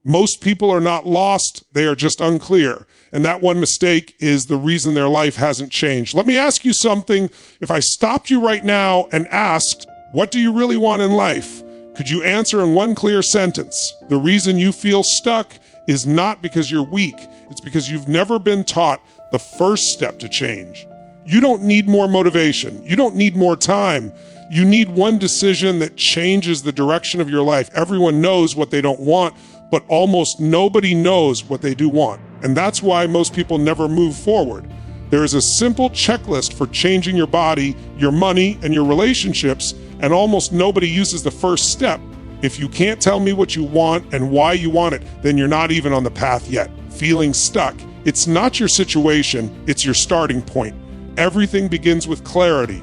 Most people are not lost, they are just unclear. And that one mistake is the reason their life hasn't changed. Let me ask you something. If I stopped you right now and asked, what do you really want in life? Could you answer in one clear sentence? The reason you feel stuck is not because you're weak. It's because you've never been taught the first step to change. You don't need more motivation. You don't need more time. You need one decision that changes the direction of your life. Everyone knows what they don't want, but almost nobody knows what they do want. And that's why most people never move forward. There is a simple checklist for changing your body, your money, and your relationships, and almost nobody uses the first step. If you can't tell me what you want and why you want it, then you're not even on the path yet. Feeling stuck. It's not your situation, it's your starting point. Everything begins with clarity.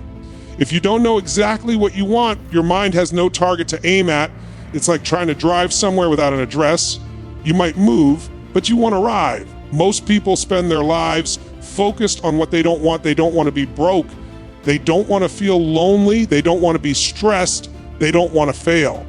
If you don't know exactly what you want, your mind has no target to aim at. It's like trying to drive somewhere without an address. You might move, but you won't arrive. Most people spend their lives focused on what they don't want. They don't want to be broke. They don't want to feel lonely. They don't want to be stressed. They don't want to fail.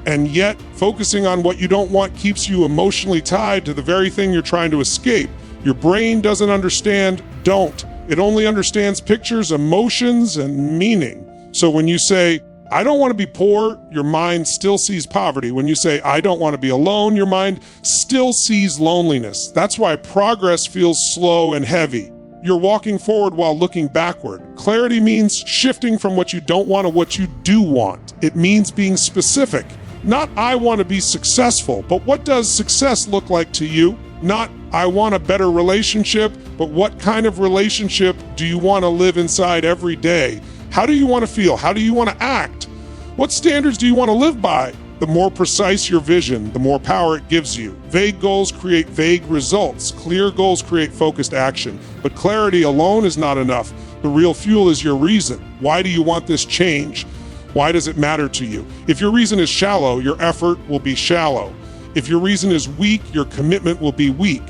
And yet, focusing on what you don't want keeps you emotionally tied to the very thing you're trying to escape. Your brain doesn't understand don't. It only understands pictures, emotions, and meaning. So when you say, I don't want to be poor, your mind still sees poverty. When you say, I don't want to be alone, your mind still sees loneliness. That's why progress feels slow and heavy. You're walking forward while looking backward. Clarity means shifting from what you don't want to what you do want. It means being specific. Not, I want to be successful, but what does success look like to you? Not, I want a better relationship, but what kind of relationship do you want to live inside every day? How do you want to feel? How do you want to act? What standards do you want to live by? The more precise your vision, the more power it gives you. Vague goals create vague results. Clear goals create focused action. But clarity alone is not enough. The real fuel is your reason. Why do you want this change? Why does it matter to you? If your reason is shallow, your effort will be shallow. If your reason is weak, your commitment will be weak.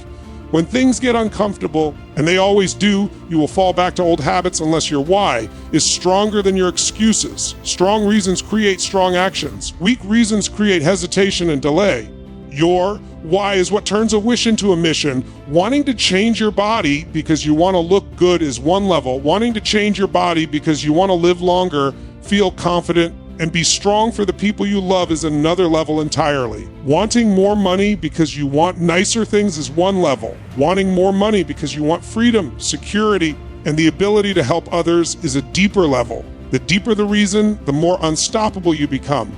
When things get uncomfortable, and they always do, you will fall back to old habits unless your why is stronger than your excuses. Strong reasons create strong actions. Weak reasons create hesitation and delay. Your why is what turns a wish into a mission. Wanting to change your body because you want to look good is one level. Wanting to change your body because you want to live longer, feel confident, and be strong for the people you love is another level entirely. Wanting more money because you want nicer things is one level. Wanting more money because you want freedom, security, and the ability to help others is a deeper level. The deeper the reason, the more unstoppable you become.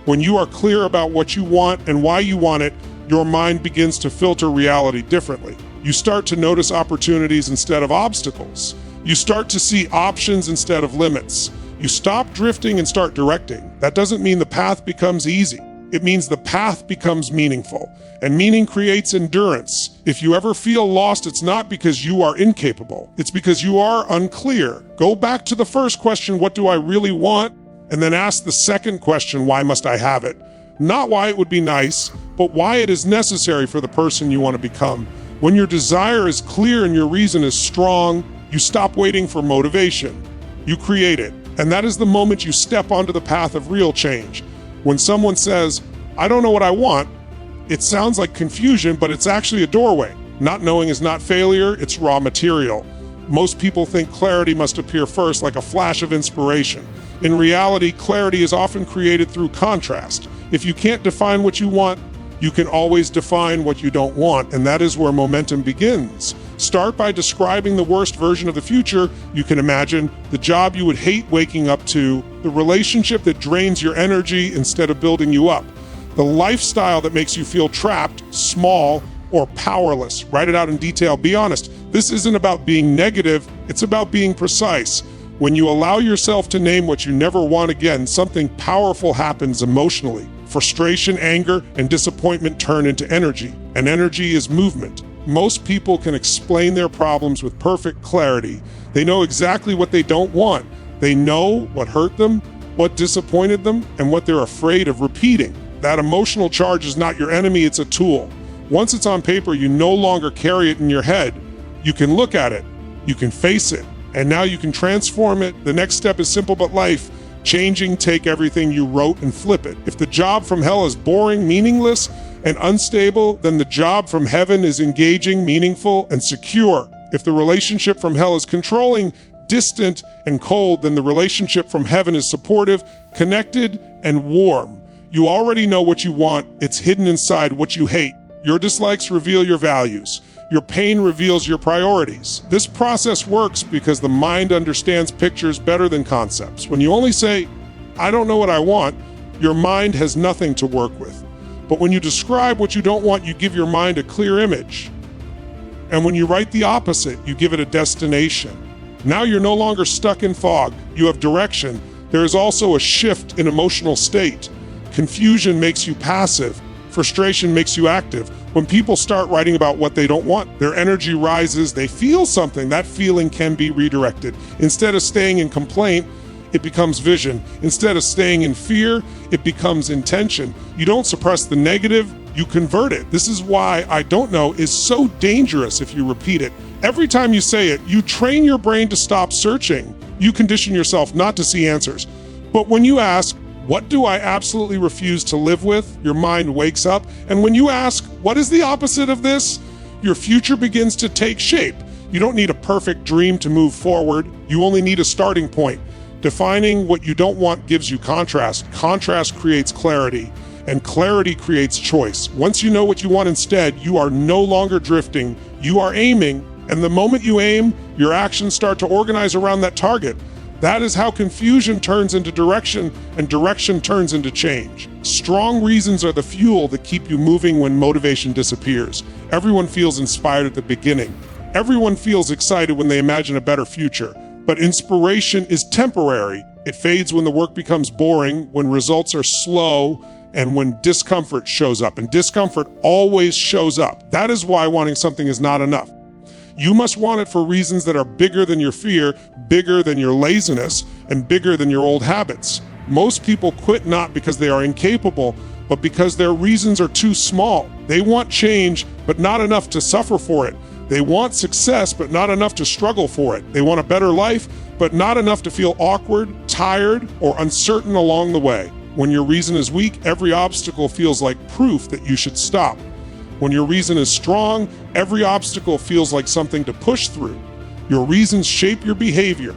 When you are clear about what you want and why you want it, your mind begins to filter reality differently. You start to notice opportunities instead of obstacles. You start to see options instead of limits. You stop drifting and start directing. That doesn't mean the path becomes easy. It means the path becomes meaningful. And meaning creates endurance. If you ever feel lost, it's not because you are incapable. It's because you are unclear. Go back to the first question, what do I really want? And then ask the second question, why must I have it? Not why it would be nice, but why it is necessary for the person you want to become. When your desire is clear and your reason is strong, you stop waiting for motivation. You create it. And that is the moment you step onto the path of real change. When someone says, I don't know what I want, it sounds like confusion, but it's actually a doorway. Not knowing is not failure, it's raw material. Most people think clarity must appear first, like a flash of inspiration. In reality, clarity is often created through contrast. If you can't define what you want, you can always define what you don't want, and that is where momentum begins. Start by describing the worst version of the future you can imagine, the job you would hate waking up to, the relationship that drains your energy instead of building you up, the lifestyle that makes you feel trapped, small, or powerless. Write it out in detail. Be honest. This isn't about being negative, it's about being precise. When you allow yourself to name what you never want again, something powerful happens emotionally. Frustration, anger, and disappointment turn into energy, and energy is movement. Most people can explain their problems with perfect clarity. They know exactly what they don't want. They know what hurt them, what disappointed them, and what they're afraid of repeating. That emotional charge is not your enemy, it's a tool. Once it's on paper, you no longer carry it in your head. You can look at it, you can face it, and now you can transform it. The next step is simple but life. Changing, take everything you wrote and flip it. If the job from hell is boring, meaningless, and unstable, then the job from heaven is engaging, meaningful, and secure. If the relationship from hell is controlling, distant, and cold, then the relationship from heaven is supportive, connected, and warm. You already know what you want. It's hidden inside what you hate. Your dislikes reveal your values. Your pain reveals your priorities. This process works because the mind understands pictures better than concepts. When you only say, I don't know what I want, your mind has nothing to work with. But when you describe what you don't want, you give your mind a clear image. And when you write the opposite, you give it a destination. Now you're no longer stuck in fog. You have direction. There is also a shift in emotional state. Confusion makes you passive. Frustration makes you active. When people start writing about what they don't want, their energy rises, they feel something. That feeling can be redirected. Instead of staying in complaint, it becomes vision. Instead of staying in fear, it becomes intention. You don't suppress the negative, you convert it. This is why I don't know is so dangerous if you repeat it. Every time you say it, you train your brain to stop searching. You condition yourself not to see answers. But when you ask, what do I absolutely refuse to live with? Your mind wakes up. And when you ask, what is the opposite of this? Your future begins to take shape. You don't need a perfect dream to move forward. You only need a starting point. Defining what you don't want gives you contrast. Contrast creates clarity, and clarity creates choice. Once you know what you want instead, you are no longer drifting. You are aiming, and the moment you aim, your actions start to organize around that target. That is how confusion turns into direction, and direction turns into change. Strong reasons are the fuel that keep you moving when motivation disappears. Everyone feels inspired at the beginning. Everyone feels excited when they imagine a better future. But inspiration is temporary. It fades when the work becomes boring, when results are slow, and when discomfort shows up. And discomfort always shows up. That is why wanting something is not enough. You must want it for reasons that are bigger than your fear, bigger than your laziness, and bigger than your old habits. Most people quit not because they are incapable, but because their reasons are too small. They want change, but not enough to suffer for it. They want success, but not enough to struggle for it. They want a better life, but not enough to feel awkward, tired, or uncertain along the way. When your reason is weak, every obstacle feels like proof that you should stop. When your reason is strong, every obstacle feels like something to push through. Your reasons shape your behavior.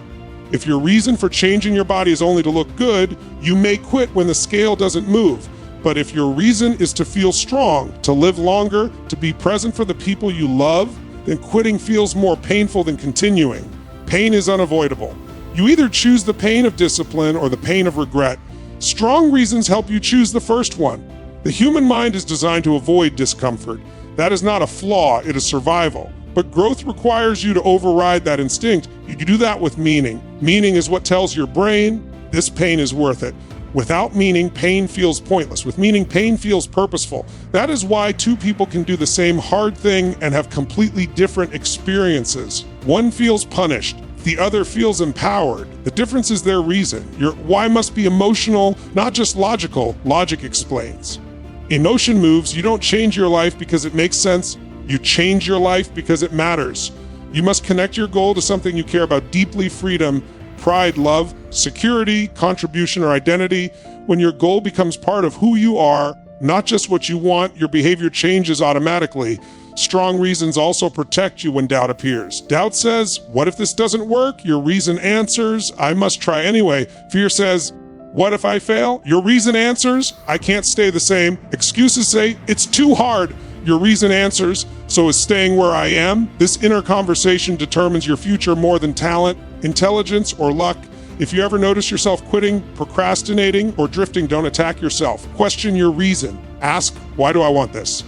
If your reason for changing your body is only to look good, you may quit when the scale doesn't move. But if your reason is to feel strong, to live longer, to be present for the people you love, then quitting feels more painful than continuing. Pain is unavoidable. You either choose the pain of discipline or the pain of regret. Strong reasons help you choose the first one. The human mind is designed to avoid discomfort. That is not a flaw, it is survival. But growth requires you to override that instinct. You do that with meaning. Meaning is what tells your brain, this pain is worth it. Without meaning, pain feels pointless. With meaning, pain feels purposeful. That is why two people can do the same hard thing and have completely different experiences. One feels punished, the other feels empowered. The difference is their reason. Your why must be emotional, not just logical. Logic explains. Emotion moves. You don't change your life because it makes sense. You change your life because it matters. You must connect your goal to something you care about deeply: freedom, pride, love, security, contribution, or identity. When your goal becomes part of who you are, not just what you want, your behavior changes automatically. Strong reasons also protect you when doubt appears. Doubt says, what if this doesn't work? Your reason answers, I must try anyway. Fear says, what if I fail? Your reason answers, I can't stay the same. Excuses say, it's too hard. Your reason answers, so is staying where I am? This inner conversation determines your future more than talent, intelligence, or luck. If you ever notice yourself quitting, procrastinating, or drifting, don't attack yourself. Question your reason. Ask, why do I want this?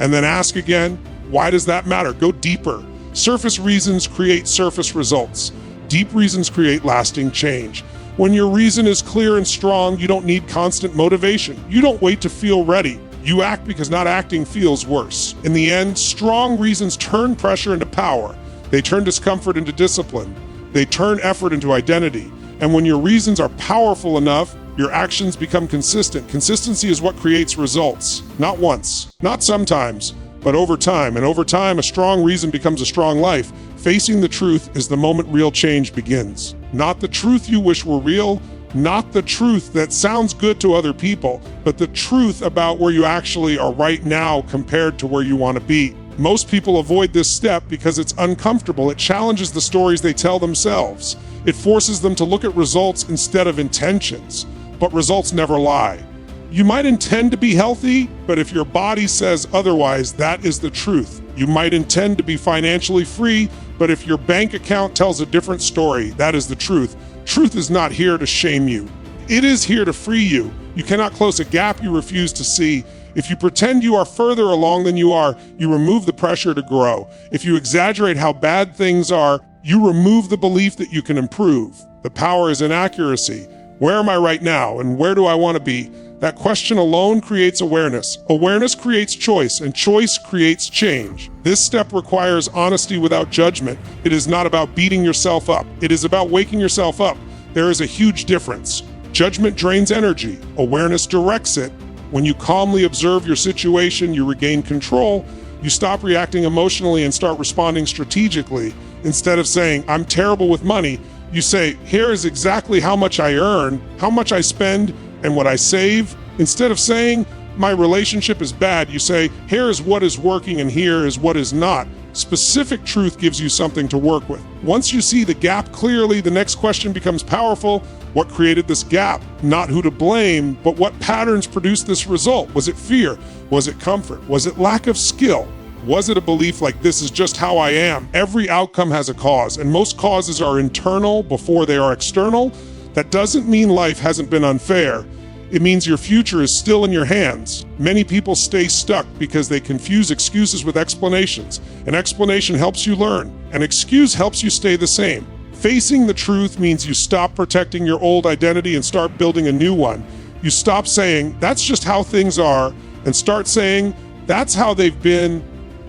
And then ask again, why does that matter? Go deeper. Surface reasons create surface results. Deep reasons create lasting change. When your reason is clear and strong, you don't need constant motivation. You don't wait to feel ready. You act because not acting feels worse. In the end, strong reasons turn pressure into power. They turn discomfort into discipline. They turn effort into identity. And when your reasons are powerful enough, your actions become consistent. Consistency is what creates results. Not once, not sometimes, but over time. And over time, a strong reason becomes a strong life. Facing the truth is the moment real change begins. Not the truth you wish were real, Not the truth that sounds good to other people, but the truth about where you actually are right now compared to where you want to be. Most people avoid this step because it's uncomfortable. It challenges the stories they tell themselves. It forces them to look at results instead of intentions. But results never lie. You might intend to be healthy, but if your body says otherwise, that is the truth. You might intend to be financially free, but if your bank account tells a different story, that is the truth. Truth is not here to shame you. It is here to free you. You cannot close a gap you refuse to see. If you pretend you are further along than you are, you remove the pressure to grow. If you exaggerate how bad things are, you remove the belief that you can improve. The power is in accuracy. Where am I right now, and where do I want to be? That question alone creates awareness. Awareness creates choice, and choice creates change. This step requires honesty without judgment. It is not about beating yourself up. It is about waking yourself up. There is a huge difference. Judgment drains energy. Awareness directs it. When you calmly observe your situation, you regain control. You stop reacting emotionally and start responding strategically. Instead of saying, "I'm terrible with money," you say, "Here is exactly how much I earn, how much I spend, and what I save." Instead of saying, "My relationship is bad," you say, "Here is what is working and here is what is not." Specific truth gives you something to work with. Once you see the gap clearly, the next question becomes powerful. What created this gap? Not who to blame, but what patterns produced this result? Was it fear? Was it comfort? Was it lack of skill? Was it a belief like, "This is just how I am"? Every outcome has a cause, and most causes are internal before they are external. That doesn't mean life hasn't been unfair. It means your future is still in your hands. Many people stay stuck because they confuse excuses with explanations. An explanation helps you learn. An excuse helps you stay the same. Facing the truth means you stop protecting your old identity and start building a new one. You stop saying, "That's just how things are," and start saying, "That's how they've been,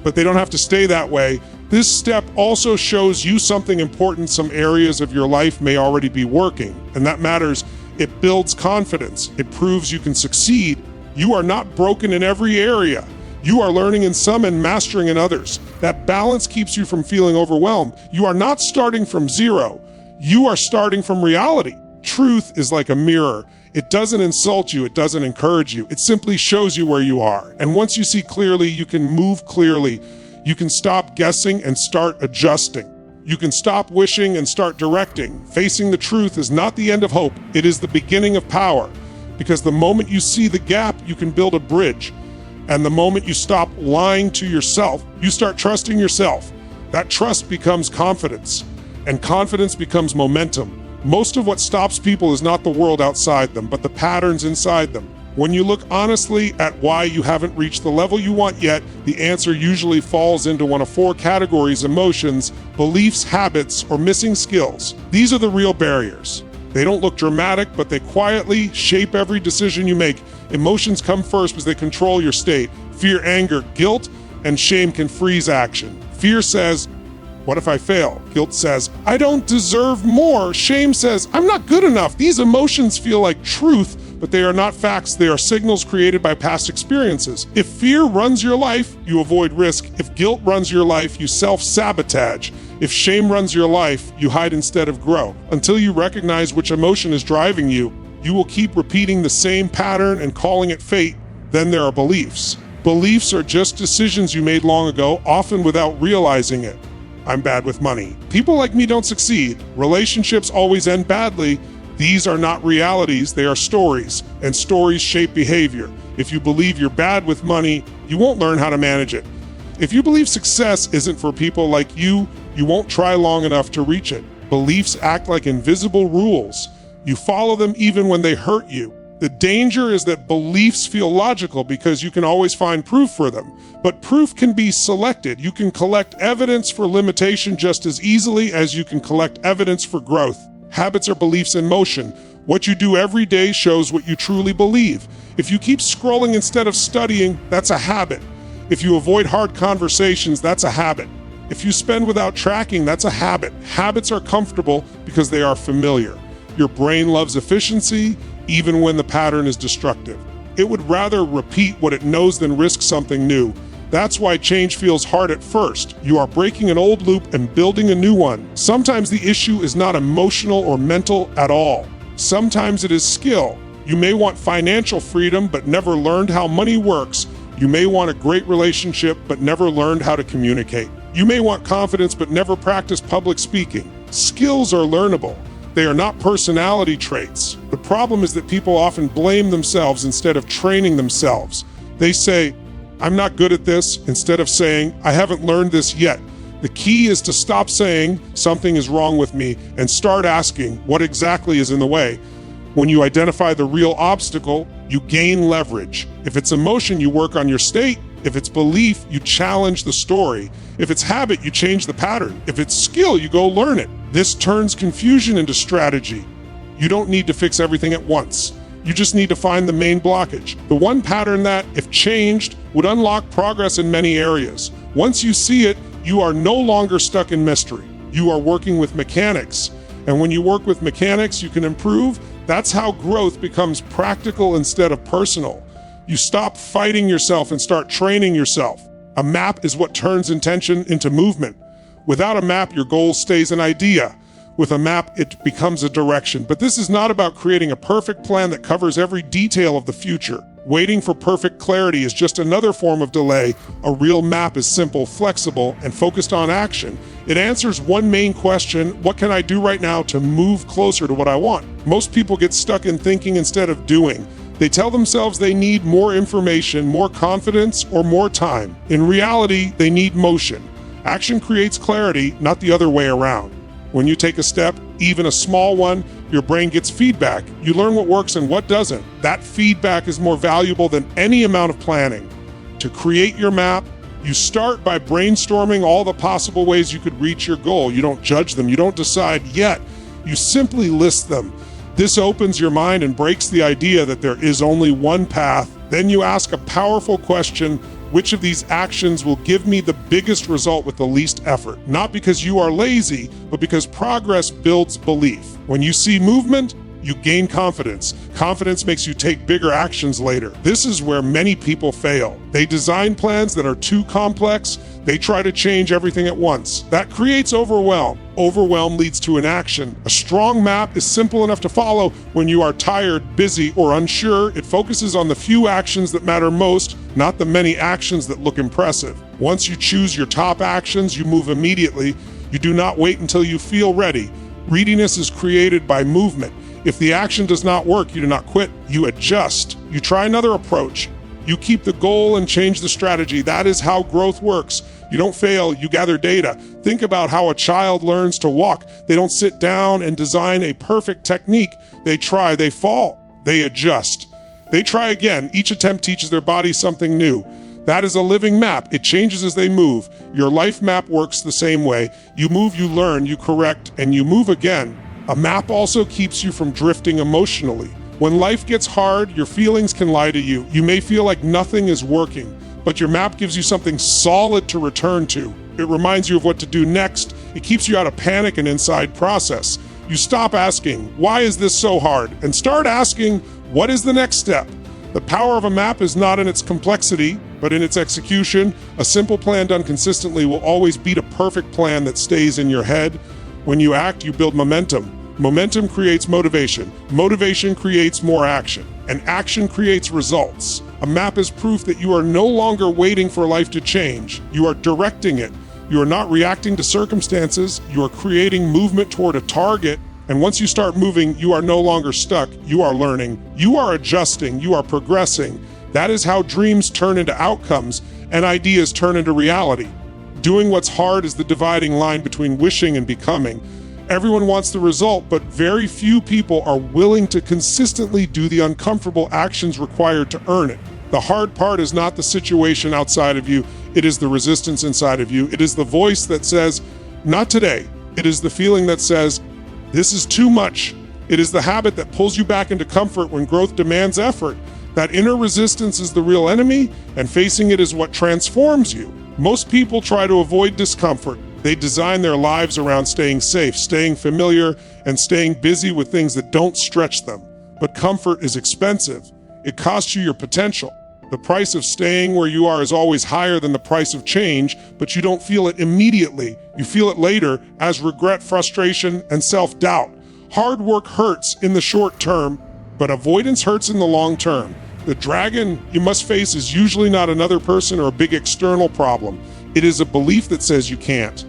but they don't have to stay that way." This step also shows you something important. Some areas of your life may already be working, and that matters. It builds confidence. It proves you can succeed. You are not broken in every area. You are learning in some and mastering in others. That balance keeps you from feeling overwhelmed. You are not starting from zero. You are starting from reality. Truth is like a mirror. It doesn't insult you. It doesn't encourage you. It simply shows you where you are. And once you see clearly, you can move clearly. You can stop guessing and start adjusting. You can stop wishing and start directing. Facing the truth is not the end of hope. It is the beginning of power. Because the moment you see the gap, you can build a bridge. And the moment you stop lying to yourself, you start trusting yourself. That trust becomes confidence. And confidence becomes momentum. Most of what stops people is not the world outside them, but the patterns inside them. When you look honestly at why you haven't reached the level you want yet, the answer usually falls into one of four categories: emotions, beliefs, habits, or missing skills. These are the real barriers. They don't look dramatic, but they quietly shape every decision you make. Emotions come first because they control your state. Fear, anger, guilt, and shame can freeze action. Fear says, "What if I fail?" Guilt says, "I don't deserve more." Shame says, "I'm not good enough." These emotions feel like truth, but they are not facts. They are signals created by past experiences. If fear runs your life, you avoid risk. If guilt runs your life, you self-sabotage. If shame runs your life, you hide instead of grow. Until you recognize which emotion is driving you, you will keep repeating the same pattern and calling it fate. Then there are beliefs. Beliefs are just decisions you made long ago, often without realizing it. I'm bad with money. People like me don't succeed. Relationships always end badly. These are not realities, they are stories, and stories shape behavior. If you believe you're bad with money, you won't learn how to manage it. If you believe success isn't for people like you won't try long enough to reach it. Beliefs act like invisible rules. You follow them even when they hurt you. The danger is that beliefs feel logical because you can always find proof for them. But proof can be selected. You can collect evidence for limitation just as easily as you can collect evidence for growth. Habits are beliefs in motion. What you do every day shows what you truly believe. If you keep scrolling instead of studying, that's a habit. If you avoid hard conversations, that's a habit. If you spend without tracking, that's a habit. Habits are comfortable because they are familiar. Your brain loves efficiency, even when the pattern is destructive. It would rather repeat what it knows than risk something new. That's why change feels hard at first. You are breaking an old loop and building a new one. Sometimes the issue is not emotional or mental at all. Sometimes it is skill. You may want financial freedom but never learned how money works. You may want a great relationship but never learned how to communicate. You may want confidence but never practiced public speaking. Skills are learnable. They are not personality traits. The problem is that people often blame themselves instead of training themselves. They say, "I'm not good at this," instead of saying, "I haven't learned this yet." The key is to stop saying, "Something is wrong with me," and start asking, "What exactly is in the way?" When you identify the real obstacle, you gain leverage. If it's emotion, you work on your state. If it's belief, you challenge the story. If it's habit, you change the pattern. If it's skill, you go learn it. This turns confusion into strategy. You don't need to fix everything at once. You just need to find the main blockage. The one pattern that, if changed, would unlock progress in many areas. Once you see it, you are no longer stuck in mystery. You are working with mechanics. And when you work with mechanics, you can improve. That's how growth becomes practical instead of personal. You stop fighting yourself and start training yourself. A map is what turns intention into movement. Without a map, your goal stays an idea. With a map, it becomes a direction. But this is not about creating a perfect plan that covers every detail of the future. Waiting for perfect clarity is just another form of delay. A real map is simple, flexible, and focused on action. It answers one main question: what can I do right now to move closer to what I want? Most people get stuck in thinking instead of doing. They tell themselves they need more information, more confidence, or more time. In reality, they need motion. Action creates clarity, not the other way around. When you take a step, even a small one, your brain gets feedback. You learn what works and what doesn't. That feedback is more valuable than any amount of planning. To create your map, you start by brainstorming all the possible ways you could reach your goal. You don't judge them. You don't decide yet. You simply list them. This opens your mind and breaks the idea that there is only one path. Then you ask a powerful question: which of these actions will give me the biggest result with the least effort? Not because you are lazy, but because progress builds belief. When you see movement, you gain confidence. Confidence makes you take bigger actions later. This is where many people fail. They design plans that are too complex. They try to change everything at once. That creates overwhelm. Overwhelm leads to inaction. A strong map is simple enough to follow when you are tired, busy, or unsure. It focuses on the few actions that matter most, not the many actions that look impressive. Once you choose your top actions, you move immediately. You do not wait until you feel ready. Readiness is created by movement. If the action does not work, you do not quit. You adjust. You try another approach. You keep the goal and change the strategy. That is how growth works. You don't fail, you gather data. Think about how a child learns to walk. They don't sit down and design a perfect technique. They try, they fall, they adjust. They try again. Each attempt teaches their body something new. That is a living map. It changes as they move. Your life map works the same way. You move, you learn, you correct, and you move again. A map also keeps you from drifting emotionally. When life gets hard, your feelings can lie to you. You may feel like nothing is working, but your map gives you something solid to return to. It reminds you of what to do next. It keeps you out of panic and inside process. You stop asking, "Why is this so hard?" and start asking, "What is the next step?" The power of a map is not in its complexity, but in its execution. A simple plan done consistently will always beat a perfect plan that stays in your head. When you act, you build momentum. Momentum creates motivation. Motivation creates more action. And action creates results. A map is proof that you are no longer waiting for life to change. You are directing it. You are not reacting to circumstances. You are creating movement toward a target. And once you start moving, you are no longer stuck. You are learning. You are adjusting. You are progressing. That is how dreams turn into outcomes and ideas turn into reality. Doing what's hard is the dividing line between wishing and becoming. Everyone wants the result, but very few people are willing to consistently do the uncomfortable actions required to earn it. The hard part is not the situation outside of you. It is the resistance inside of you. It is the voice that says, "Not today." It is the feeling that says, "This is too much." It is the habit that pulls you back into comfort when growth demands effort. That inner resistance is the real enemy, and facing it is what transforms you. Most people try to avoid discomfort. They design their lives around staying safe, staying familiar, and staying busy with things that don't stretch them. But comfort is expensive. It costs you your potential. The price of staying where you are is always higher than the price of change, but you don't feel it immediately. You feel it later as regret, frustration, and self-doubt. Hard work hurts in the short term, but avoidance hurts in the long term. The dragon you must face is usually not another person or a big external problem. It is a belief that says you can't.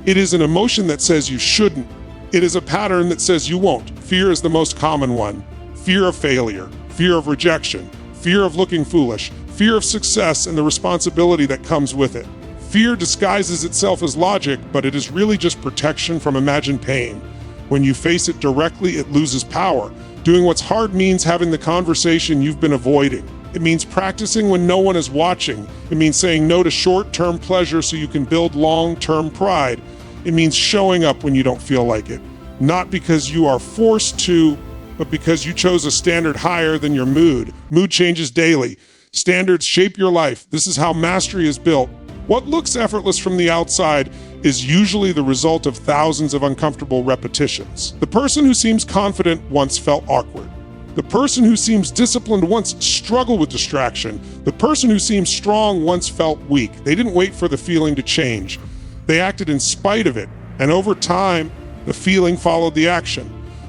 It is an emotion that says you shouldn't. It is a pattern that says you won't. Fear is the most common one. Fear of failure, fear of rejection, fear of looking foolish, fear of success and the responsibility that comes with it. Fear disguises itself as logic, but it is really just protection from imagined pain. When you face it directly, it loses power. Doing what's hard means having the conversation you've been avoiding. It means practicing when no one is watching. It means saying no to short-term pleasure so you can build long-term pride. It means showing up when you don't feel like it. Not because you are forced to, but because you chose a standard higher than your mood. Mood changes daily. Standards shape your life. This is how mastery is built. What looks effortless from the outside is usually the result of thousands of uncomfortable repetitions. The person who seems confident once felt awkward. The person who seems disciplined once struggled with distraction. The person who seems strong once felt weak. They didn't wait for the feeling to change. They acted in spite of it, and over time, the feeling followed the action.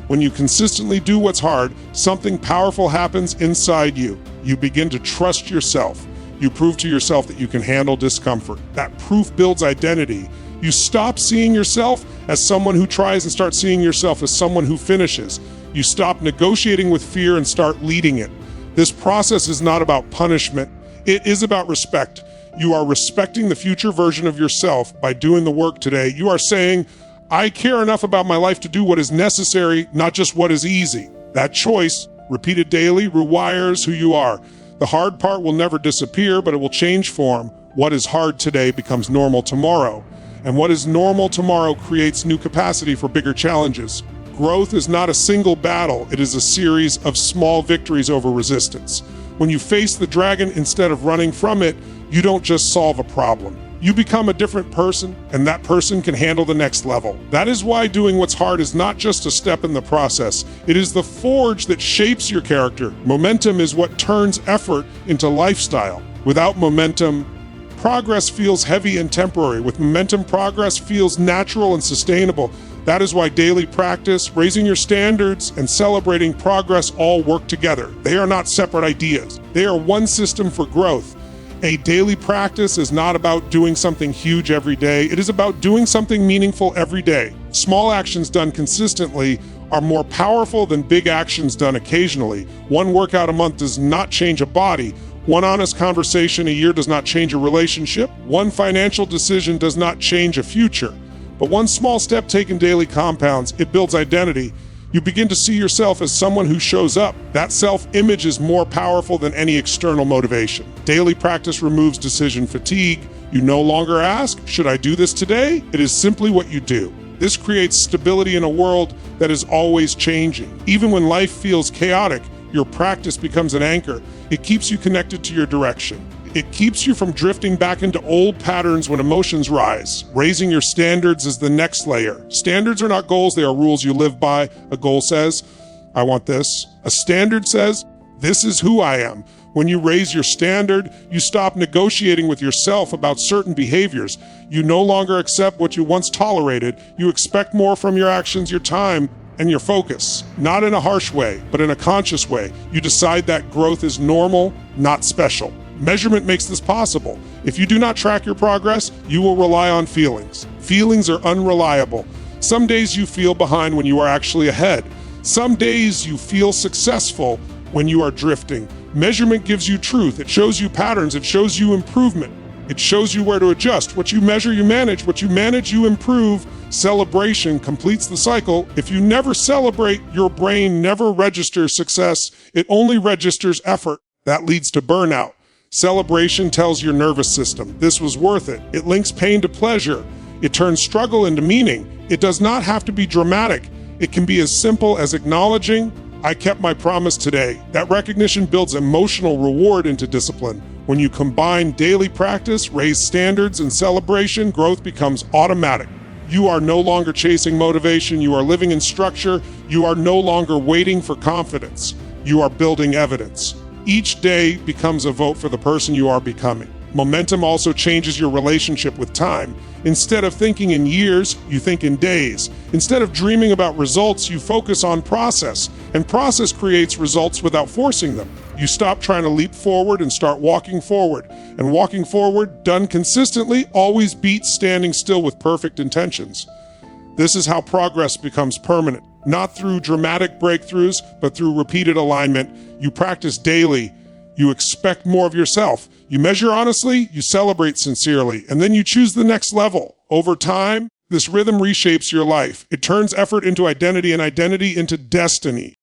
When you consistently do what's hard, something powerful happens inside you. You begin to trust yourself. You prove to yourself that you can handle discomfort. That proof builds identity. You stop seeing yourself as someone who tries and start seeing yourself as someone who finishes. You stop negotiating with fear and start leading it. This process is not about punishment. It is about respect. You are respecting the future version of yourself by doing the work today. You are saying, I care enough about my life to do what is necessary, not just what is easy. That choice, repeated daily, rewires who you are. The hard part will never disappear, but it will change form. What is hard today becomes normal tomorrow. And what is normal tomorrow creates new capacity for bigger challenges. Growth is not a single battle. It is a series of small victories over resistance. When you face the dragon instead of running from it, you don't just solve a problem. You become a different person, and that person can handle the next level. That is why doing what's hard is not just a step in the process. It is the forge that shapes your character. Momentum is what turns effort into lifestyle. Without momentum, progress feels heavy and temporary. With momentum, progress feels natural and sustainable. That is why daily practice, raising your standards, and celebrating progress all work together. They are not separate ideas. They are one system for growth. A daily practice is not about doing something huge every day. It is about doing something meaningful every day. Small actions done consistently are more powerful than big actions done occasionally. One workout a month does not change a body. One honest conversation a year does not change a relationship. One financial decision does not change a future. But one small step taken daily compounds. It builds identity. You begin to see yourself as someone who shows up. That self-image is more powerful than any external motivation. Daily practice removes decision fatigue. You no longer ask, should I do this today? It is simply what you do. This creates stability in a world that is always changing. Even when life feels chaotic, your practice becomes an anchor. It keeps you connected to your direction. It keeps you from drifting back into old patterns when emotions rise. Raising your standards is the next layer. Standards are not goals, they are rules you live by. A goal says, I want this. A standard says, this is who I am. When you raise your standard, you stop negotiating with yourself about certain behaviors. You no longer accept what you once tolerated. You expect more from your actions, your time, and your focus. Not in a harsh way, but in a conscious way. You decide that growth is normal, not special. Measurement makes this possible. If you do not track your progress, you will rely on feelings. Feelings are unreliable. Some days you feel behind when you are actually ahead. Some days you feel successful when you are drifting. Measurement gives you truth. It shows you patterns. It shows you improvement. It shows you where to adjust. What you measure, you manage. What you manage, you improve. Celebration completes the cycle. If you never celebrate, your brain never registers success. It only registers effort. That leads to burnout. Celebration tells your nervous system, this was worth it. It links pain to pleasure. It turns struggle into meaning. It does not have to be dramatic. It can be as simple as acknowledging, I kept my promise today. That recognition builds emotional reward into discipline. When you combine daily practice, raise standards, and celebration, growth becomes automatic. You are no longer chasing motivation. You are living in structure. You are no longer waiting for confidence. You are building evidence. Each day becomes a vote for the person you are becoming. Momentum also changes your relationship with time. Instead of thinking in years, you think in days. Instead of dreaming about results, you focus on process. And process creates results without forcing them. You stop trying to leap forward and start walking forward. And walking forward, done consistently, always beats standing still with perfect intentions. This is how progress becomes permanent. Not through dramatic breakthroughs, but through repeated alignment. You practice daily. You expect more of yourself. You measure honestly, you celebrate sincerely, and then you choose the next level. Over time, this rhythm reshapes your life. It turns effort into identity and identity into destiny.